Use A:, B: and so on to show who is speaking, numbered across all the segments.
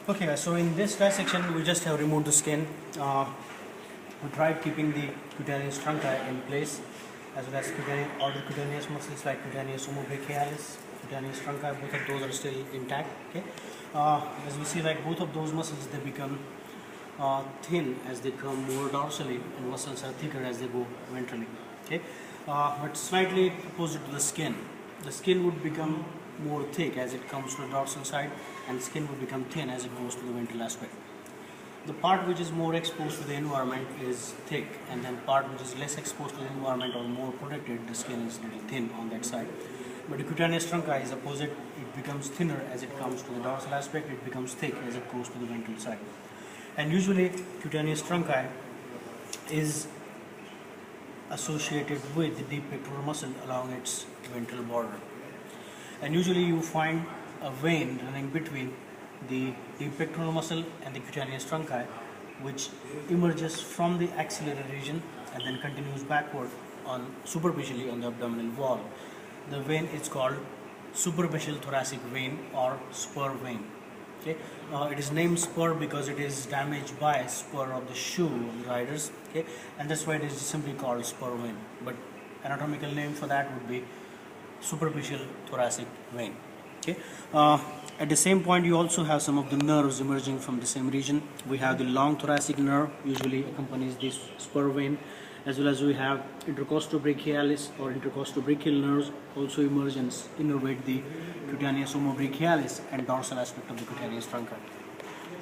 A: Okay guys, so in this dissection we just have removed the skin. We tried keeping the cutaneous trunci in place as well as all the cutaneous muscles like cutaneous omobrachialis, cutaneous trunci, both of those are still intact. Okay, as we see, like both of those muscles they become thin as they come more dorsally, and muscles are thicker as they go ventrally. Okay, but slightly opposite to the skin. The skin would become more thick as it comes to the dorsal side, and skin would become thin as it goes to the ventral aspect. The part which is more exposed to the environment is thick, and then part which is less exposed to the environment or more protected, the skin is little thin on that side. But the cutaneous trunci is opposite. It becomes thinner as it comes to the dorsal aspect. It becomes thick as it goes to the ventral side. And usually cutaneous trunci is associated with the deep pectoral muscle along its ventral border. And usually you find a vein running between the deep pectoral muscle and the cutaneous trunci, which emerges from the axillary region and then continues backward on superficially on the abdominal wall. The vein is called superficial thoracic vein or spur vein. Okay, it is named spur because it is damaged by spur of the shoe of the riders. Okay, and that's why it is simply called spur vein. But anatomical name for that would be superficial thoracic vein. Okay. At the same point, you also have some of the nerves emerging from the same region. We have the long thoracic nerve, usually accompanies this spur vein, as well as we have intercostobrachialis or intercostobrachial nerves also emerge and innervate the cutaneous omobrachialis and dorsal aspect of the cutaneous trunci.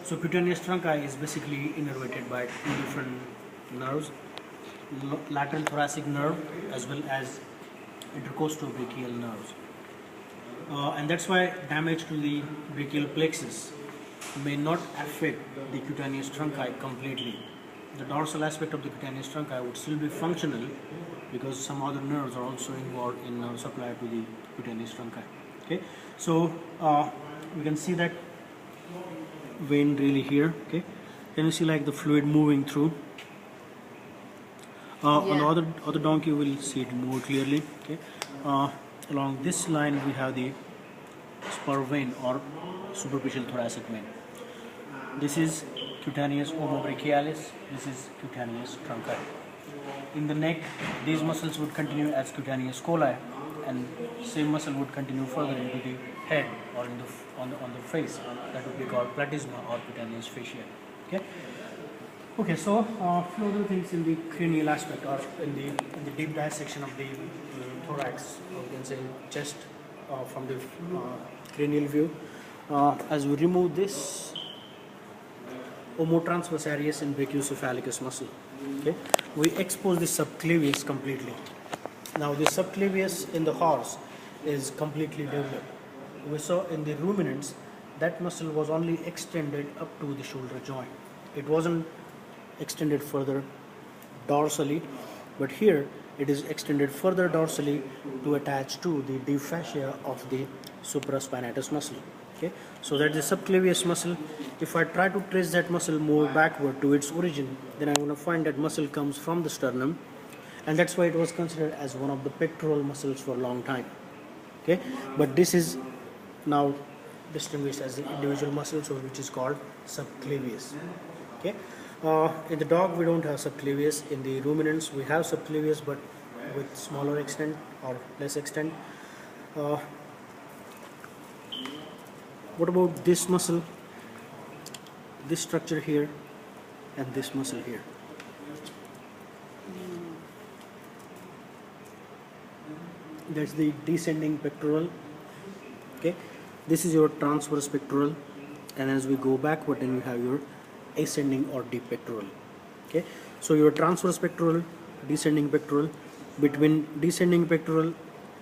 A: So cutaneous trunci is basically innervated by two different nerves, lateral thoracic nerve as well as intercostobrachial nerves. And that's why damage to the brachial plexus may not affect the cutaneous trunci completely. The dorsal aspect of the cutaneous trunci would still be functional because some other nerves are also involved in nerve supply to the cutaneous trunci. Okay, so we can see that vein really here. Okay, can you see like the fluid moving through? On the other donkey, we'll see it more clearly. Okay. Along this line we have the spur vein or superficial thoracic vein. This is cutaneous omobrachialis, this is cutaneous trunci. In the neck, these muscles would continue as cutaneous coli, and same muscle would continue further into the head or in on the face. That would be called platysma or cutaneous fascia. Okay, so a few other things in the cranial aspect or in the deep dissection of the thorax, or you can say chest from the cranial view. As we remove this omotransversalis and brachiocephalicus muscle, okay, we expose the subclavius completely. Now the subclavius in the horse is completely developed. We saw in the ruminants that muscle was only extended up to the shoulder joint. It wasn't extended further dorsally, but here it is extended further dorsally to attach to the deep fascia of the supraspinatus muscle. Okay, so that is the subclavius muscle. If I try to trace that muscle more backward to its origin, then I'm going to find that muscle comes from the sternum, and that's why it was considered as one of the pectoral muscles for a long time. Okay, but this is now distinguished as the individual muscle, so which is called subclavius. Okay. In the dog we don't have subclavius. In the ruminants we have subclavius, but with smaller extent or less extent. What about this muscle, this structure here, and this muscle here? That's the descending pectoral. Okay, this is your transverse pectoral, and as we go backward, then you have your ascending or deep pectoral. Okay, so your transverse pectoral, descending pectoral. Between descending pectoral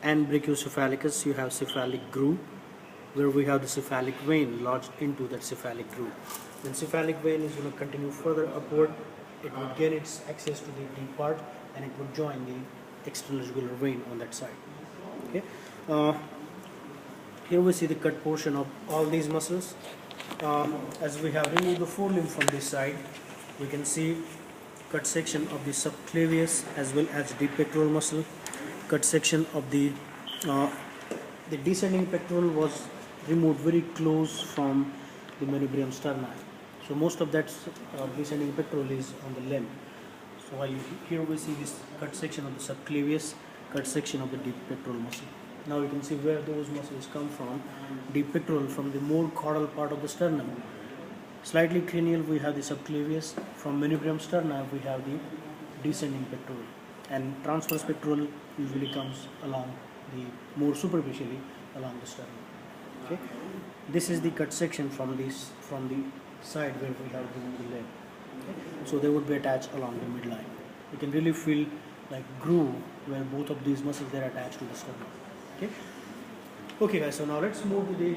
A: and brachiocephalicus you have cephalic groove, where we have the cephalic vein lodged into that cephalic groove. Then cephalic vein is going to continue further upward. It would gain its access to the deep part, and it would join the external jugular vein on that side. Okay, here we see the cut portion of all these muscles. As we have removed the forelimb from this side, we can see cut section of the subclavius as well as deep pectoral muscle. Cut section of the descending pectoral was removed very close from the manubrium sterni. So most of that descending pectoral is on the limb. So while here we see this cut section of the subclavius, cut section of the deep pectoral muscle. Now you can see where those muscles come from. Deep pectoral from the more caudal part of the sternum. Slightly cranial we have the subclavius. From manubrium sterni we have the descending pectoral. And transverse pectoral usually comes along the more superficially along the sternum. Okay. This is the cut section from the side where we have the leg. Okay. So they would be attached along the midline. You can really feel like groove where both of these muscles are attached to the sternum. Okay. Okay guys, so now let's move to this